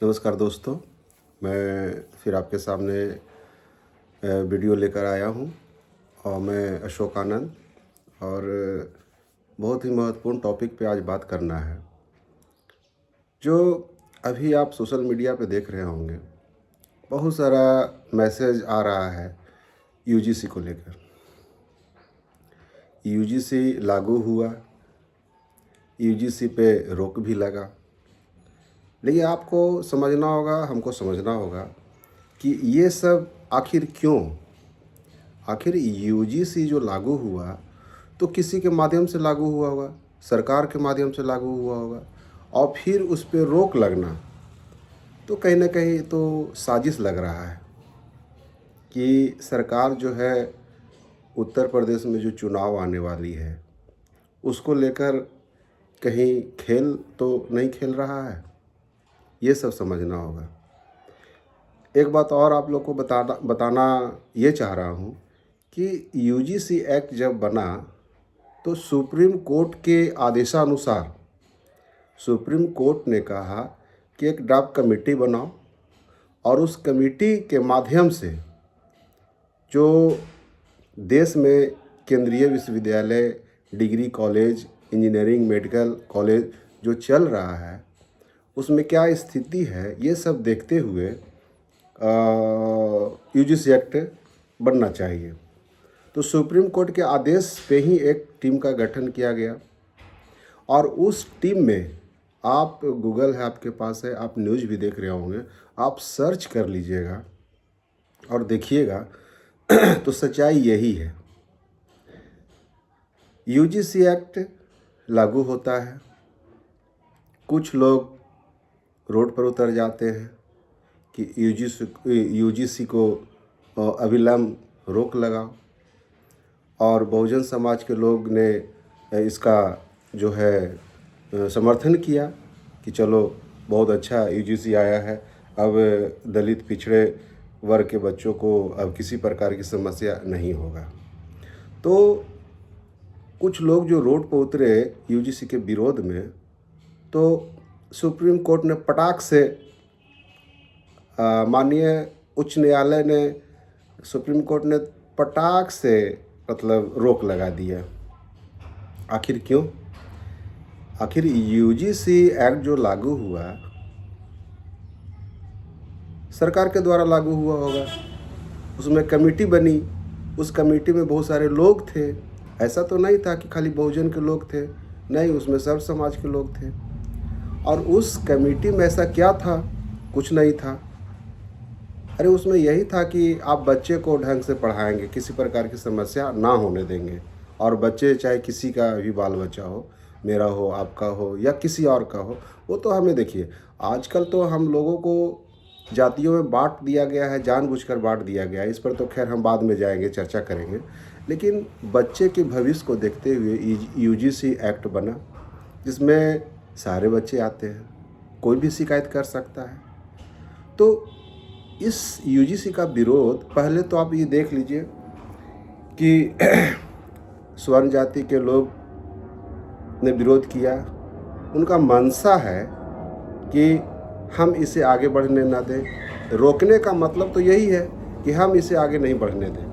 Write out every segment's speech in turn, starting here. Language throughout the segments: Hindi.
नमस्कार दोस्तों, मैं फिर आपके सामने वीडियो लेकर आया हूँ और मैं अशोक आनंद। और बहुत ही महत्वपूर्ण टॉपिक पे आज बात करना है। जो अभी आप सोशल मीडिया पे देख रहे होंगे, बहुत सारा मैसेज आ रहा है यूजीसी को लेकर। यूजीसी लागू हुआ, यूजीसी पे रोक भी लगा, लेकिन आपको समझना होगा, हमको समझना होगा कि ये सब आखिर क्यों। आखिर यूजीसी जो लागू हुआ तो किसी के माध्यम से लागू हुआ होगा, सरकार के माध्यम से लागू हुआ होगा, और फिर उस पर रोक लगना तो कहीं ना कहीं तो साजिश लग रहा है कि सरकार जो है उत्तर प्रदेश में जो चुनाव आने वाली है उसको लेकर कहीं खेल तो नहीं खेल रहा है। ये सब समझना होगा। एक बात और आप लोग को बताना ये चाह रहा हूँ कि यूजीसी एक्ट जब बना तो सुप्रीम कोर्ट के आदेशानुसार सुप्रीम कोर्ट ने कहा कि एक ड्राफ्ट कमेटी बनाओ और उस कमेटी के माध्यम से जो देश में केंद्रीय विश्वविद्यालय, degree college, engineering, medical college जो चल रहा है उसमें क्या स्थिति है, ये सब देखते हुए यूजीसी एक्ट बनना चाहिए। तो सुप्रीम कोर्ट के आदेश पे ही एक टीम का गठन किया गया और उस टीम में आप गूगल है आपके पास है, आप न्यूज़ भी देख रहे होंगे, आप सर्च कर लीजिएगा और देखिएगा तो सच्चाई यही है। यूजीसी एक्ट लागू होता है, कुछ लोग रोड पर उतर जाते हैं कि यूजीसी को अविलंब रोक लगाओ, और बहुजन समाज के लोग ने इसका जो है समर्थन किया कि चलो बहुत अच्छा यूजीसी आया है, अब दलित पिछड़े वर्ग के बच्चों को अब किसी प्रकार की समस्या नहीं होगा। तो कुछ लोग जो रोड पर उतरे यूजीसी के विरोध में, तो सुप्रीम कोर्ट ने पटाख से माननीय उच्च न्यायालय ने, सुप्रीम कोर्ट ने पटाख से मतलब रोक लगा दिया। आखिर क्यों? आखिर यूजीसी एक्ट जो लागू हुआ सरकार के द्वारा लागू हुआ होगा, उसमें कमेटी बनी, उस कमेटी में बहुत सारे लोग थे। ऐसा तो नहीं था कि खाली बहुजन के लोग थे, नहीं, उसमें सब समाज के लोग थे। और उस कमेटी में ऐसा क्या था? कुछ नहीं था। अरे उसमें यही था कि आप बच्चे को ढंग से पढ़ाएंगे, किसी प्रकार की समस्या ना होने देंगे, और बच्चे चाहे किसी का भी बाल बच्चा हो, मेरा हो, आपका हो, या किसी और का हो, वो तो हमें देखिए आजकल तो हम लोगों को जातियों में बांट दिया गया है, जानबूझकर बांट दिया गया है। इस पर तो खैर हम बाद में जाएंगे, चर्चा करेंगे। लेकिन बच्चे के भविष्य को देखते हुए यूजीसी एक्ट बना, जिसमें सारे बच्चे आते हैं, कोई भी शिकायत कर सकता है। तो इस यूजीसी का विरोध, पहले तो आप ये देख लीजिए कि स्वर्ण जाति के लोग ने विरोध किया। उनका मंशा है कि हम इसे आगे बढ़ने ना दें। रोकने का मतलब तो यही है कि हम इसे आगे नहीं बढ़ने दें,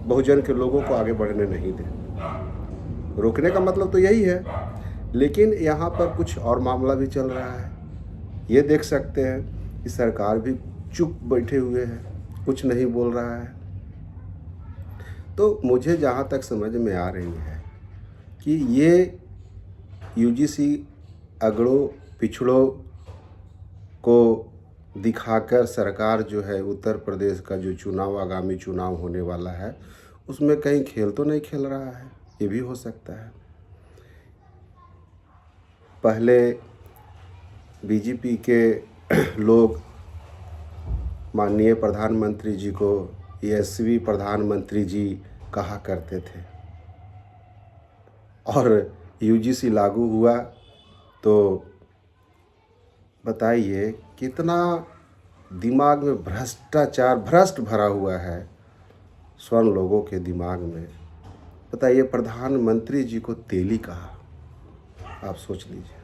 बहुजन के लोगों को आगे बढ़ने नहीं दें। रोकने का मतलब तो यही है। लेकिन यहाँ पर कुछ और मामला भी चल रहा है। ये देख सकते हैं कि सरकार भी चुप बैठे हुए हैं, कुछ नहीं बोल रहा है। तो मुझे जहाँ तक समझ में आ रही है कि ये यूजीसी अगड़ों पिछड़ों को दिखाकर सरकार जो है उत्तर प्रदेश का जो चुनाव, आगामी चुनाव होने वाला है, उसमें कहीं खेल तो नहीं खेल रहा है। ये भी हो सकता है। पहले बीजेपी के लोग माननीय प्रधानमंत्री जी को यशस्वी प्रधानमंत्री जी कहा करते थे, और यूजीसी लागू हुआ तो बताइए कितना दिमाग में भ्रष्ट भरा हुआ है स्वर्ण लोगों के दिमाग में। बताइए, प्रधानमंत्री जी को तेली कहा। आप सोच लीजिए।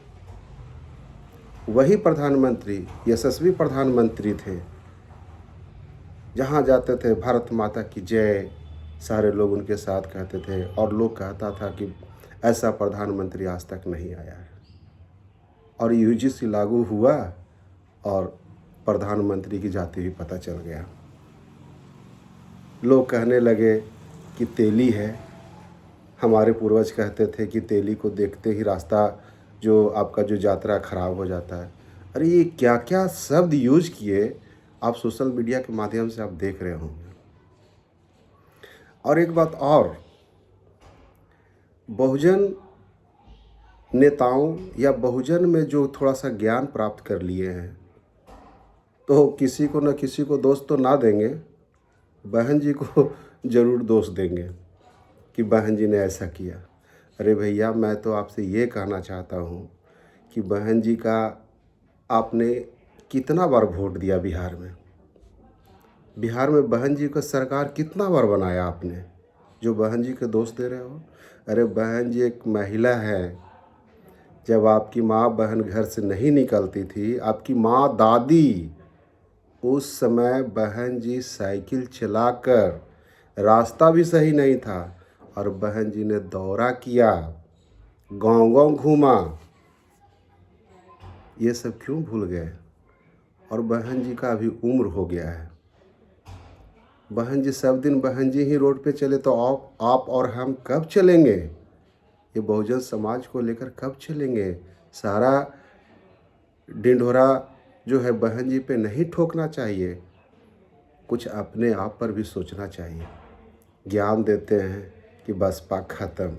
वही प्रधानमंत्री यशस्वी प्रधानमंत्री थे। जहाँ जाते थे भारत माता की जय, सारे लोग उनके साथ कहते थे और लोग कहता था कि ऐसा प्रधानमंत्री आज तक नहीं आया है। और यूजीसी लागू हुआ और प्रधानमंत्री की जाति भी पता चल गया। लोग कहने लगे कि तेली है। हमारे पूर्वज कहते थे कि तेली को देखते ही रास्ता जो आपका जो यात्रा खराब हो जाता है। अरे ये क्या क्या शब्द यूज किए, आप सोशल मीडिया के माध्यम से आप देख रहे होंगे। और एक बात और, बहुजन नेताओं या बहुजन में जो थोड़ा सा ज्ञान प्राप्त कर लिए हैं, तो किसी को न किसी को दोष तो ना देंगे, बहन जी को ज़रूर दोष देंगे कि बहन जी ने ऐसा किया। अरे भैया, मैं तो आपसे ये कहना चाहता हूँ कि बहन जी का आपने कितना बार वोट दिया बिहार में? बिहार में बहन जी का सरकार कितना बार बनाया आपने, जो बहन जी के दोष दे रहे हो? अरे बहन जी एक महिला है। जब आपकी माँ बहन घर से नहीं निकलती थी, आपकी माँ दादी, उस समय बहन जी साइकिल चलाकर, रास्ता भी सही नहीं था और बहन जी ने दौरा किया, गांव-गांव घूमा। ये सब क्यों भूल गए? और बहन जी का अभी उम्र हो गया है। बहन जी सब दिन बहन जी ही रोड पे चले तो आप और हम कब चलेंगे? ये बहुजन समाज को लेकर कब चलेंगे? सारा ढिंढोरा जो है बहन जी पे नहीं ठोकना चाहिए, कुछ अपने आप पर भी सोचना चाहिए। ज्ञान देते हैं कि बसपा ख़त्म।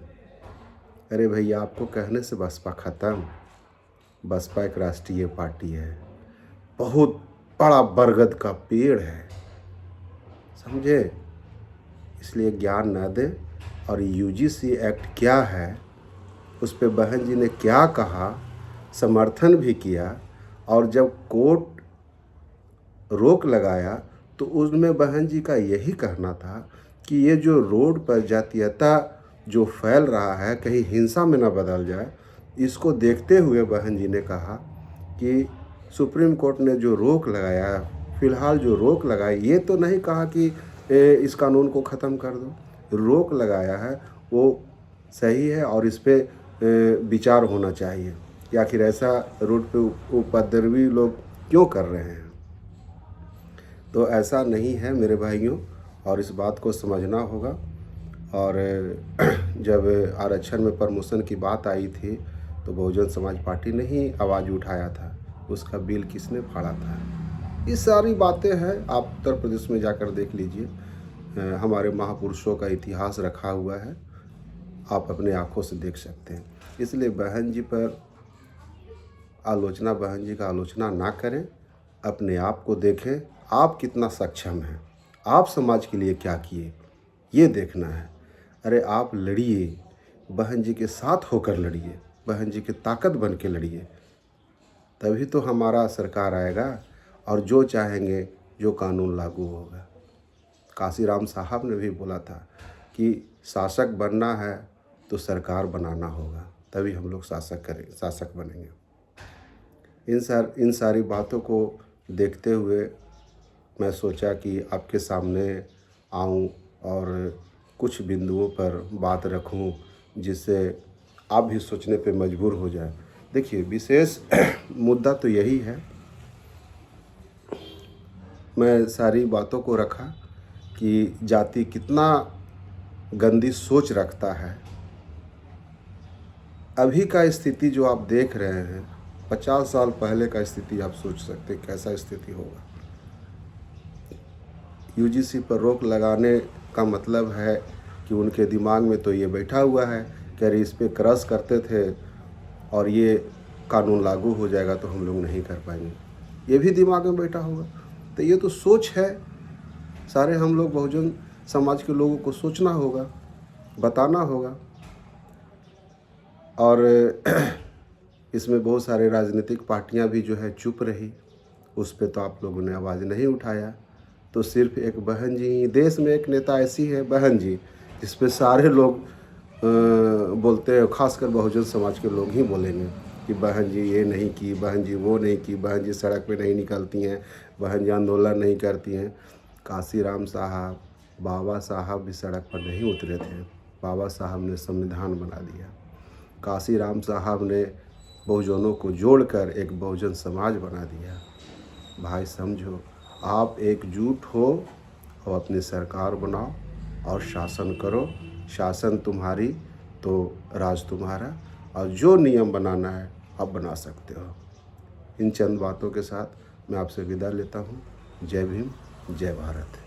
अरे भैया, आपको कहने से बसपा ख़त्म? बसपा एक राष्ट्रीय पार्टी है, बहुत बड़ा बरगद का पेड़ है, समझे? इसलिए ज्ञान न दें। और यूजीसी एक्ट क्या है, उस पे बहन जी ने क्या कहा, समर्थन भी किया, और जब कोर्ट रोक लगाया तो उसमें बहन जी का यही कहना था कि ये जो रोड पर जातीयता जो फैल रहा है, कहीं हिंसा में न बदल जाए। इसको देखते हुए बहन जी ने कहा कि सुप्रीम कोर्ट ने जो रोक लगाया, फ़िलहाल जो रोक लगाई, ये तो नहीं कहा कि इस कानून को ख़त्म कर दो। रोक लगाया है वो सही है और इस पे विचार होना चाहिए कि आखिर ऐसा रोड पे उपद्रवी लोग क्यों कर रहे हैं। तो ऐसा नहीं है मेरे भाइयों, और इस बात को समझना होगा। और जब आरक्षण में प्रमोशन की बात आई थी तो बहुजन समाज पार्टी ने ही आवाज़ उठाया था, उसका बिल किसने फाड़ा था। ये सारी बातें हैं, आप उत्तर प्रदेश में जाकर देख लीजिए। हमारे महापुरुषों का इतिहास रखा हुआ है, आप अपने आँखों से देख सकते हैं। इसलिए बहन जी पर आलोचना, बहन जी का आलोचना ना करें, अपने आप को देखें, आप कितना सक्षम हैं, आप समाज के लिए क्या किए, ये देखना है। अरे आप लड़िए, बहन जी के साथ होकर लड़िए, बहन जी की ताकत बन के लड़िए, तभी तो हमारा सरकार आएगा और जो चाहेंगे जो कानून लागू होगा। काशीराम साहब ने भी बोला था कि शासक बनना है तो सरकार बनाना होगा, तभी हम लोग शासक बनेंगे। इन सारी बातों को देखते हुए मैं सोचा कि आपके सामने आऊं और कुछ बिंदुओं पर बात रखूं, जिससे आप भी सोचने पे मजबूर हो जाए। देखिए, विशेष मुद्दा तो यही है। मैं सारी बातों को रखा कि जाति कितना गंदी सोच रखता है। अभी का स्थिति जो आप देख रहे हैं, 50 साल पहले का स्थिति आप सोच सकते हैं कैसा स्थिति होगा। यूजीसी पर रोक लगाने का मतलब है कि उनके दिमाग में तो ये बैठा हुआ है कि अरे इस पे क्रश करते थे और ये कानून लागू हो जाएगा तो हम लोग नहीं कर पाएंगे, ये भी दिमाग में बैठा होगा। तो ये तो सोच है, सारे हम लोग बहुजन समाज के लोगों को सोचना होगा, बताना होगा। और इसमें बहुत सारे राजनीतिक पार्टियां भी जो है चुप रही, उस पे तो आप लोगों ने आवाज़ नहीं उठाया। तो सिर्फ एक बहन जी ही, देश में एक नेता ऐसी है बहन जी, जिस पे सारे लोग बोलते हैं, खासकर बहुजन समाज के लोग ही बोलेंगे कि बहन जी ये नहीं की, बहन जी वो नहीं की, बहन जी सड़क पे नहीं निकलती हैं, बहन जी आंदोलन नहीं करती हैं। काशीराम साहब, बाबा साहब भी सड़क पर नहीं उतरे थे। बाबा साहब ने संविधान बना दिया। काशीराम साहब ने बहुजनों को जोड़कर एक बहुजन समाज बना दिया। भाई समझो, आप एकजुट हो और अपनी सरकार बनाओ और शासन करो। शासन तुम्हारी तो राज तुम्हारा, और जो नियम बनाना है आप बना सकते हो। इन चंद बातों के साथ मैं आपसे विदा लेता हूँ। जय भीम, जय भारत।